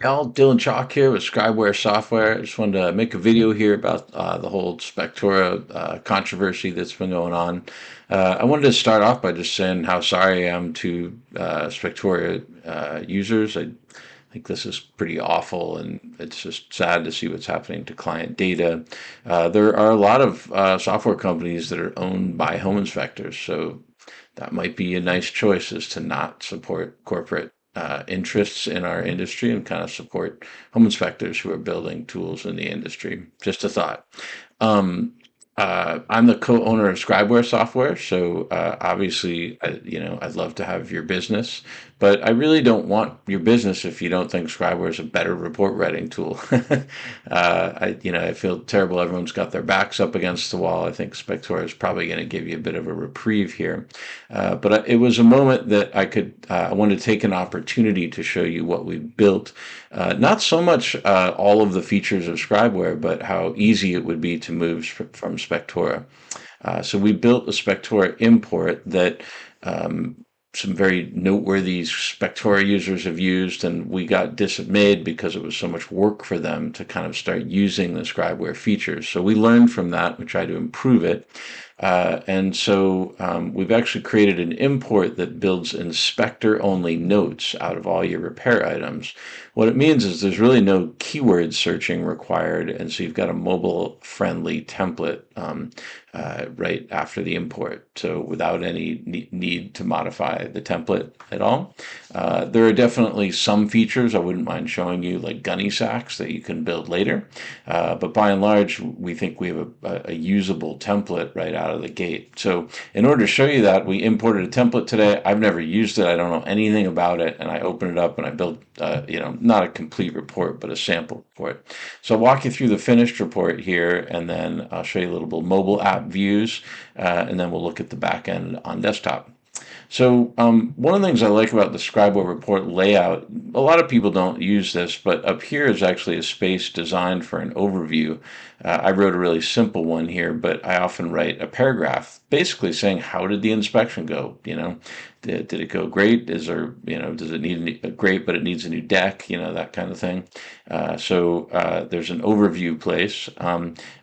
Y'all, Dylan Chalk here with ScribeWare software. I just wanted to make a video here about the whole Spectora controversy that's been going on. I wanted to start off by just saying how sorry I am to Spectora users. I think this is pretty awful, and it's just sad to see what's happening to client data. There are a lot of software companies that are owned by home inspectors, so that might be a nice choice, is to not support corporate interests in our industry and kind of support home inspectors who are building tools in the industry. Just a thought. Um, I'm the co-owner of ScribeWare software, so obviously, I'd love to have your business, but I really don't want your business if you don't think ScribeWare is a better report writing tool. I feel terrible. Everyone's got their backs up against the wall. I think Spectora is probably going to give you a bit of a reprieve here, but it was a moment that I wanted to take an opportunity to show you what we built. Not so much all of the features of ScribeWare, but how easy it would be to move from Spectora. So we built a Spectora import that some very noteworthy Spectora users have used, and we got dismayed because it was so much work for them to kind of start using the ScribeWare features. So we learned from that. We tried to improve it. And so we've actually created an import that builds inspector-only notes out of all your repair items. What it means is there's really no keyword searching required, and so you've got a mobile-friendly template right after the import, so without any need to modify the template at all. There are definitely some features I wouldn't mind showing you, like gunny sacks that you can build later, but by and large, we think we have a usable template right out of the gate. So in order to show you that, we imported a template today. I've never used it. I don't know anything about it, and I opened it up and I built, not a complete report, but a sample report. So I'll walk you through the finished report here, and then I'll show you a little bit mobile app views, and then we'll look at the back end on desktop. So one of the things I like about the ScribeWare report layout, a lot of people don't use this, but up here is actually a space designed for an overview. I wrote a really simple one here, but I often write a paragraph basically saying, how did the inspection go? Did it go great? Is there, does it need a great, but it needs a new deck, that kind of thing. So there's an overview place.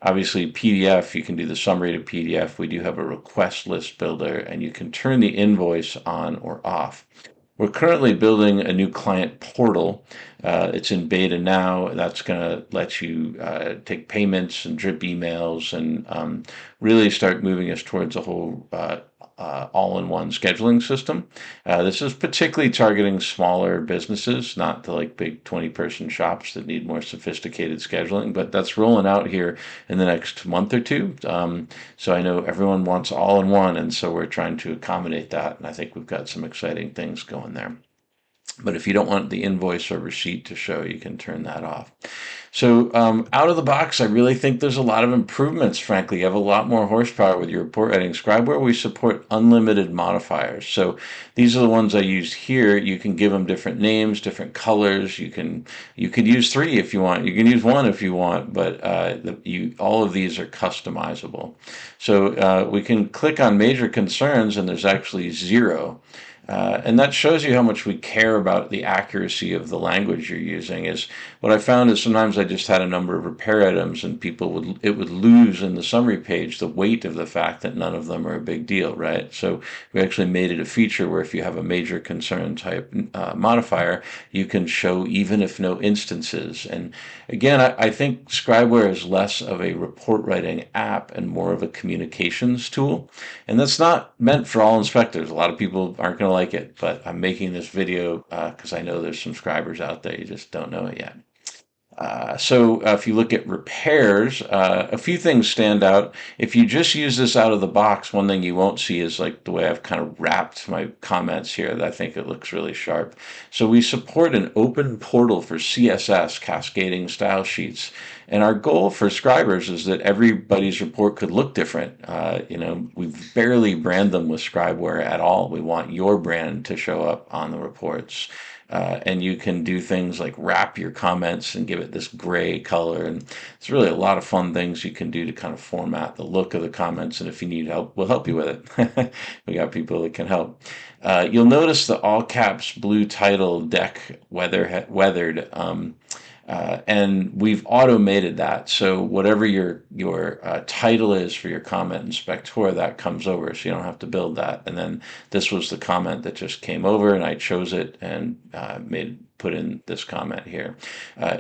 Obviously, PDF, you can do the summary to PDF. We do have a request list builder, and you can turn the invoice on or off. We're currently building a new client portal. It's in beta now. That's going to let you take payments and drip emails and really start moving us towards a whole all-in-one scheduling system. This is particularly targeting smaller businesses, not the like big 20-person shops that need more sophisticated scheduling, but that's rolling out here in the next month or two. So I know everyone wants all-in-one, and so we're trying to accommodate that, and I think we've got some exciting things going there. But if you don't want the invoice or receipt to show, you can turn that off. So out of the box, I really think there's a lot of improvements, frankly. You have a lot more horsepower with your report writing. ScribeWare, we support unlimited modifiers. So these are the ones I used here. You can give them different names, different colors. You could use 3 if you want. You can use 1 if you want, but all of these are customizable. So we can click on major concerns, and there's actually 0. And that shows you how much we care about the accuracy of the language you're using. Is what I found is sometimes I just had a number of repair items, and it would lose in the summary page the weight of the fact that none of them are a big deal, right? So we actually made it a feature where if you have a major concern type modifier, you can show even if no instances. And again, I think ScribeWare is less of a report writing app and more of a communications tool. And that's not meant for all inspectors. A lot of people aren't going to like it, but I'm making this video because I know there's some scribers out there, you just don't know it yet. So if you look at repairs, a few things stand out. If you just use this out of the box, one thing you won't see is like the way I've kind of wrapped my comments here. I think it looks really sharp. So we support an open portal for CSS, cascading style sheets. And our goal for scribers is that everybody's report could look different. We barely brand them with ScribeWare at all. We want your brand to show up on the reports. And you can do things like wrap your comments and give it this gray color. And it's really a lot of fun things you can do to kind of format the look of the comments. And if you need help, we'll help you with it. We got people that can help. You'll notice the all caps blue title deck weathered. And we've automated that. So whatever your title is for your comment in Spectora, that comes over. So you don't have to build that. And then this was the comment that just came over, and I chose it and put in this comment here.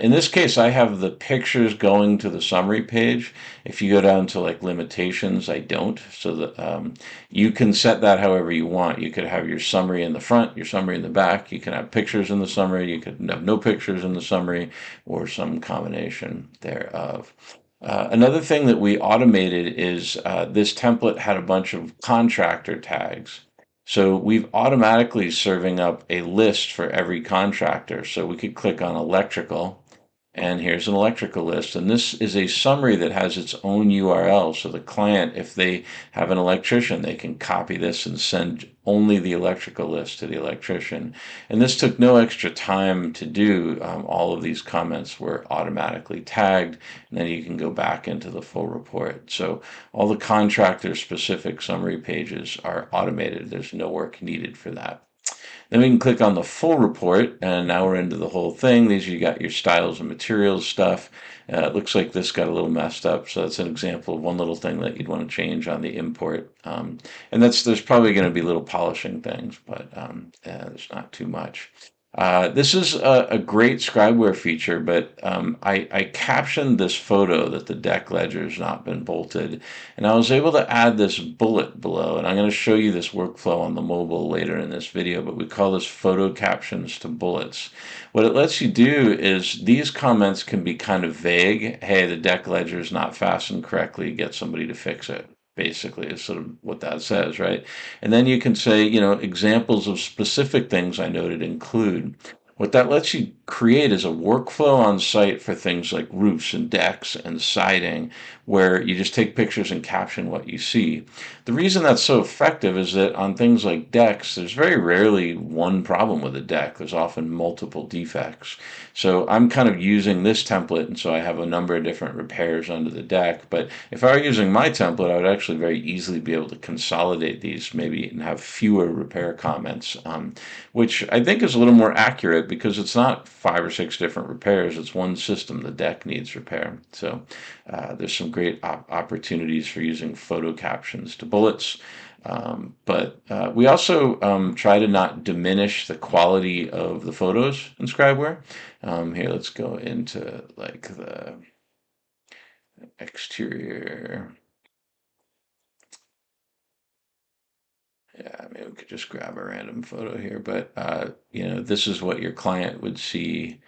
In this case, I have the pictures going to the summary page. If you go down to like limitations, I don't. So that you can set that however you want. You could have your summary in the front, your summary in the back. You can have pictures in the summary. You could have no pictures in the summary, or some combination thereof. Another thing that we automated is this template had a bunch of contractor tags. So we've automatically serving up a list for every contractor. So we could click on electrical, and here's an electrical list. And this is a summary that has its own URL. So the client, if they have an electrician, they can copy this and send only the electrical list to the electrician. And this took no extra time to do. All of these comments were automatically tagged, and then you can go back into the full report. So all the contractor specific summary pages are automated. There's no work needed for that. Then we can click on the full report, and now we're into the whole thing. These, you got your styles and materials stuff. It looks like this got a little messed up, so that's an example of one little thing that you'd want to change on the import. And there's probably going to be little polishing things, but there's not too much. This is a great ScribeWare feature, but I captioned this photo that the deck ledger has not been bolted, and I was able to add this bullet below, and I'm going to show you this workflow on the mobile later in this video, but we call this photo captions to bullets. What it lets you do is these comments can be kind of vague. Hey, the deck ledger is not fastened correctly, get somebody to fix it. Basically, is sort of what that says, right? And then you can say, examples of specific things I noted include. What that lets you create is a workflow on site for things like roofs and decks and siding, where you just take pictures and caption what you see. The reason that's so effective is that on things like decks, there's very rarely one problem with a deck. There's often multiple defects. So I'm kind of using this template, and so I have a number of different repairs under the deck. But if I were using my template, I would actually very easily be able to consolidate these maybe and have fewer repair comments, which I think is a little more accurate because it's not 5 or 6 different repairs. It's one system. The deck needs repair. So there's some great opportunities for using photo captions to bullets. But we also try to not diminish the quality of the photos in ScribeWare. Here, let's go into like the exterior. Yeah, maybe we could just grab a random photo here, but this is what your client would see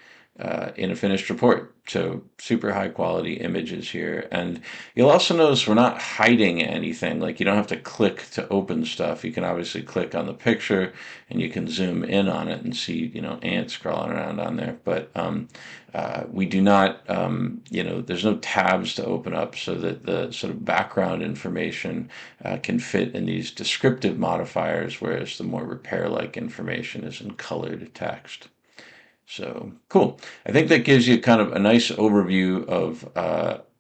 in a finished report. So super high quality images here. And you'll also notice we're not hiding anything. Like, you don't have to click to open stuff. You can obviously click on the picture and you can zoom in on it and see, ants crawling around on there. But we do not, there's no tabs to open up so that the sort of background information can fit in these descriptive modifiers, whereas the more repair-like information is in colored text. So cool. I think that gives you kind of a nice overview of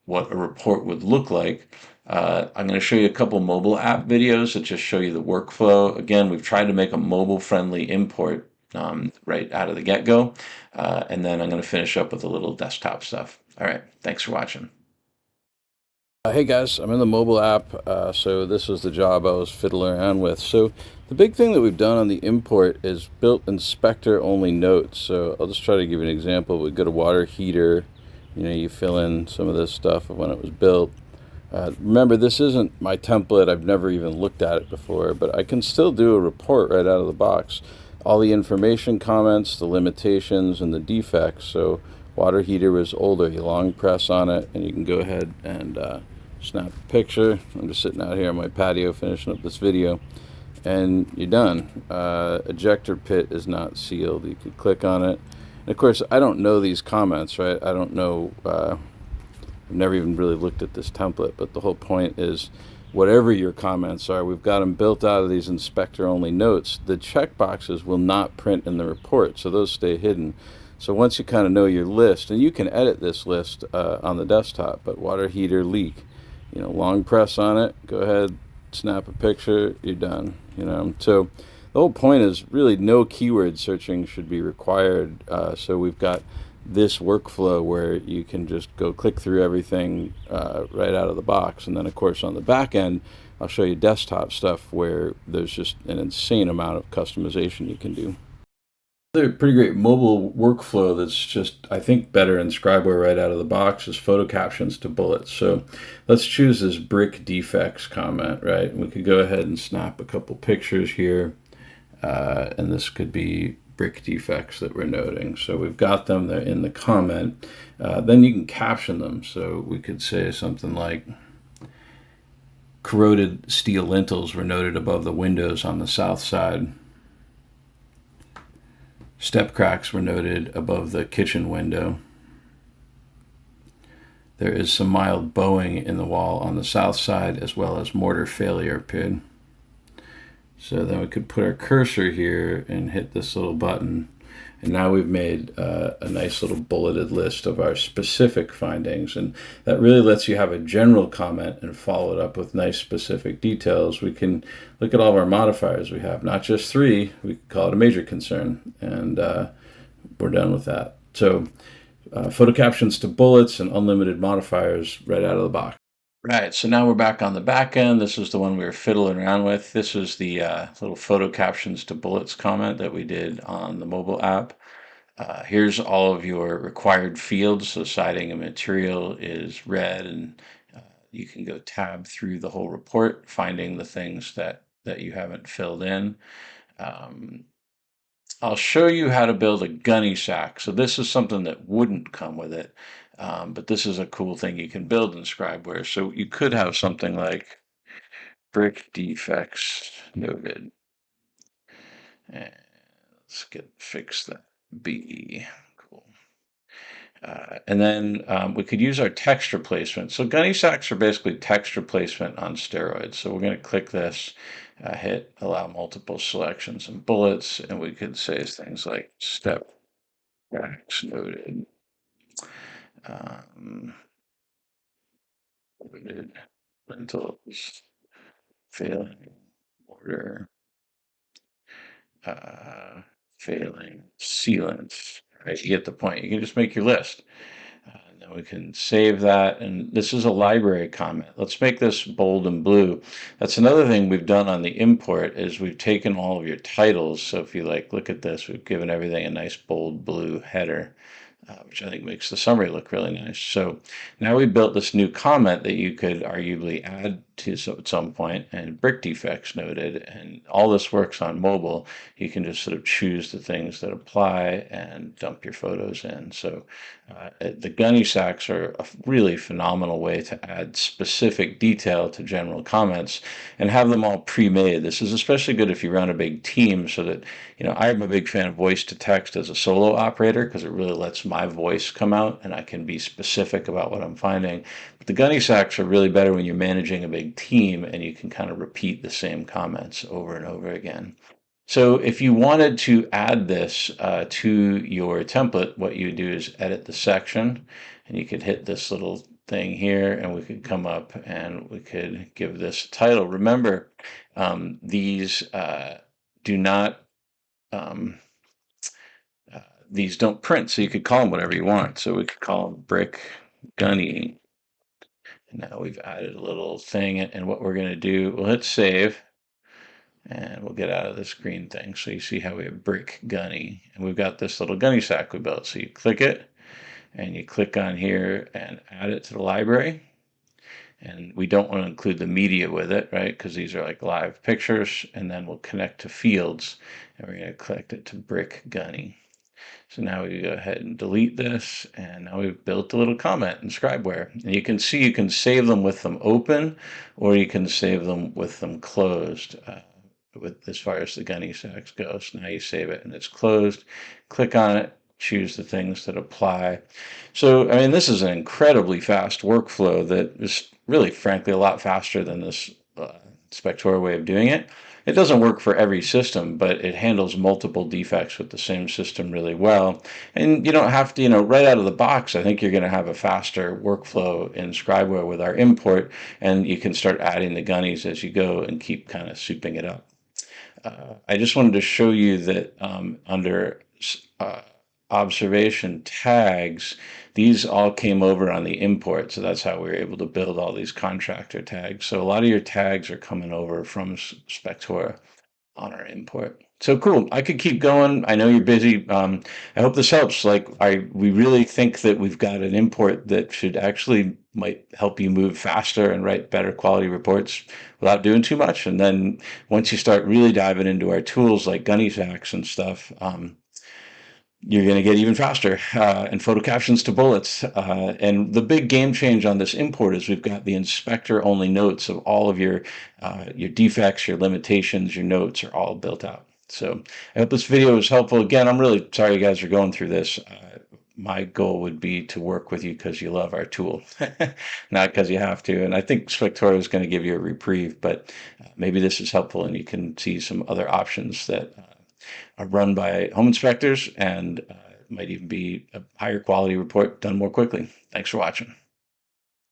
what a report would look like. I'm going to show you a couple mobile app videos that just show you the workflow. Again, we've tried to make a mobile-friendly import right out of the get-go. And then I'm going to finish up with a little desktop stuff. All right. Thanks for watching. Hey guys, I'm in the mobile app, so this is the job I was fiddling around with. So the big thing that we've done on the import is built inspector only notes. So I'll just try to give you an example. We've got a water heater, you fill in some of this stuff of when it was built. Remember, this isn't my template. I've never even looked at it before, but I can still do a report right out of the box. All the information comments, the limitations, and the defects. So water heater was older. You long press on it, and you can go ahead and snap a picture. I'm just sitting out here on my patio finishing up this video, and you're done. Ejector pit is not sealed. You can click on it. And of course, I don't know these comments, right? I don't know. I've never even really looked at this template, but the whole point is, whatever your comments are, we've got them built out of these inspector-only notes. The checkboxes will not print in the report, so those stay hidden. So once you kind of know your list, and you can edit this list on the desktop, but water heater leak, long press on it, go ahead, snap a picture, you're done. So the whole point is really no keyword searching should be required. So we've got this workflow where you can just go click through everything right out of the box. And then, of course, on the back end, I'll show you desktop stuff where there's just an insane amount of customization you can do. Another pretty great mobile workflow that's just, I think, better in ScribeWare right out of the box is photo captions to bullets. So let's choose this brick defects comment, right? We could go ahead and snap a couple pictures here. And this could be brick defects that we're noting. So we've got them there in the comment. Then you can caption them. So we could say something like, corroded steel lintels were noted above the windows on the south side. Step cracks were noted above the kitchen window. There is some mild bowing in the wall on the south side, as well as mortar failure appeared. So then we could put our cursor here and hit this little button. And now we've made a nice little bulleted list of our specific findings. And that really lets you have a general comment and follow it up with nice specific details. We can look at all of our modifiers we have, not just 3. We can call it a major concern. And we're done with that. So photo captions to bullets and unlimited modifiers right out of the box. Right, so now we're back on the back end. This is the one we were fiddling around with. This is the little photo captions to bullets comment that we did on the mobile app. Here's all of your required fields. So siding and material is red, and you can go tab through the whole report, finding the things that you haven't filled in. I'll show you how to build a gunny sack. So this is something that wouldn't come with it, but this is a cool thing you can build in ScribeWare. So you could have something like brick defects noted. And let's fix that B. Cool. And then we could use our text replacement. So gunny sacks are basically text replacement on steroids. So we're going to click this, hit allow multiple selections and bullets, and we could say things like step cracks noted, noted lintels, failing mortar, failing sealants. Right, you get the point. You can just make your list. And then we can save that. And this is a library comment. Let's make this bold and blue. That's another thing we've done on the import is we've taken all of your titles. So if you look at this, we've given everything a nice bold blue header, which I think makes the summary look really nice. So now we built this new comment that you could arguably add to at some point, and brick defects noted, and all this works on mobile. You can just sort of choose the things that apply and dump your photos in. So the gunny sacks are a really phenomenal way to add specific detail to general comments and have them all pre-made. This is especially good if you run a big team, so that, I'm a big fan of voice to text as a solo operator because it really lets my voice come out and I can be specific about what I'm finding. But the gunny sacks are really better when you're managing a big team and you can kind of repeat the same comments over and over again. So if you wanted to add this to your template, what you would do is edit the section, and you could hit this little thing here, and we could come up and we could give this a title. Remember, these do not these don't print, so you could call them whatever you want. So we could call them brick gunny. And now we've added a little thing, and what we're going to do, we'll hit save, and we'll get out of this green thing. So you see how we have brick gunny, and we've got this little gunny sack we built. So you click it, and you click on here and add it to the library. And we don't want to include the media with it, right? Because these are like live pictures. And then we'll connect to fields, and we're going to connect it to brick gunny. So now we go ahead and delete this, and now we've built a little comment in ScribeWare. And you can see you can save them with them open, or you can save them with them closed, with as far as the gunny sacks goes. Now you save it and it's closed. Click on it, choose the things that apply. So, I mean, this is an incredibly fast workflow that is really, frankly, a lot faster than this Spectora way of doing it. It doesn't work for every system, but it handles multiple defects with the same system really well. And you don't have to, right out of the box, I think you're going to have a faster workflow in ScribeWare with our import, and you can start adding the gunnies as you go and keep kind of souping it up. I just wanted to show you that under uh, observation tags, these all came over on the import. So that's how we were able to build all these contractor tags. So a lot of your tags are coming over from Spectora on our import. So cool. I could keep going. I know you're busy. I hope this helps. Like, we really think that we've got an import that should actually might help you move faster and write better quality reports without doing too much. And then once you start really diving into our tools like Gunny's Hacks and stuff, you're going to get even faster and photo captions to bullets. And the big game change on this import is we've got the inspector only notes of all of your defects, your limitations, your notes are all built out. So I hope this video was helpful. Again, I'm really sorry you guys are going through this. My goal would be to work with you because you love our tool, not because you have to. And I think Spectora is going to give you a reprieve, but maybe this is helpful and you can see some other options that are run by home inspectors and might even be a higher quality report done more quickly. Thanks for watching.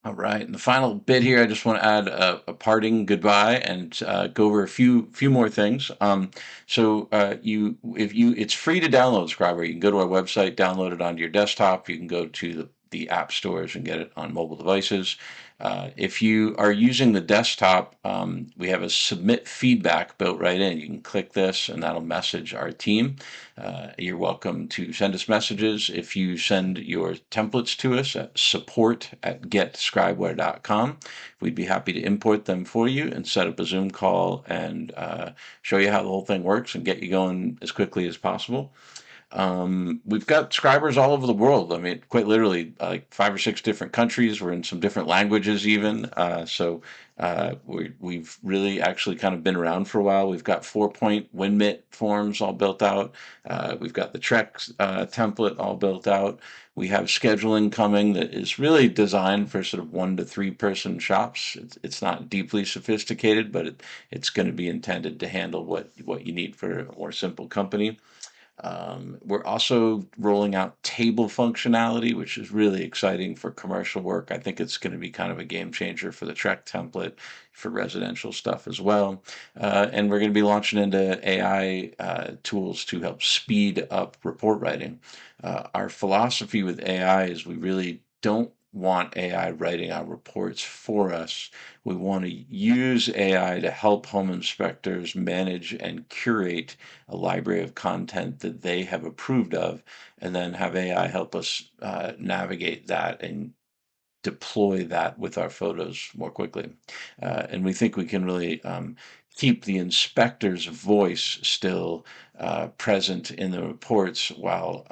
All right, and the final bit here, I just want to add a parting goodbye and go over a few more things. It's free to download ScribeWare. You can go to our website, download it onto your desktop. You can go to the app stores and get it on mobile devices. If you are using the desktop, we have a submit feedback built right in. You can click this and that'll message our team. You're welcome to send us messages. If you send your templates to us at support@getscribeware.com, we'd be happy to import them for you and set up a Zoom call and show you how the whole thing works and get you going as quickly as possible. We've got subscribers all over the world. I mean, quite literally, like 5 or 6 different countries. We're in some different languages, even. We've really actually kind of been around for a while. We've got 4-point WinMit forms all built out. We've got the Trek template all built out. We have scheduling coming that is really designed for sort of 1 to 3 person shops. It's not deeply sophisticated, but it's going to be intended to handle what you need for a more simple company. We're also rolling out table functionality, which is really exciting for commercial work. I think it's going to be kind of a game changer for the Trek template for residential stuff as well. And we're going to be launching into AI tools to help speed up report writing. Our philosophy with AI is we really don't want AI writing our reports for us. We want to use AI to help home inspectors manage and curate a library of content that they have approved of, and then have AI help us navigate that and deploy that with our photos more quickly. And we think we can really keep the inspector's voice still present in the reports while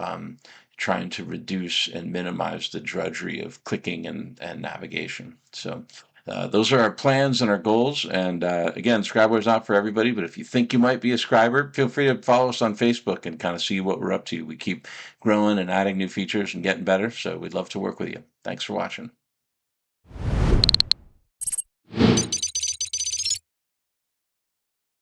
trying to reduce and minimize the drudgery of clicking and navigation. So those are our plans and our goals. And again, ScribeWare is not for everybody, but if you think you might be a scriber, feel free to follow us on Facebook and kind of see what we're up to. We keep growing and adding new features and getting better. So we'd love to work with you. Thanks for watching.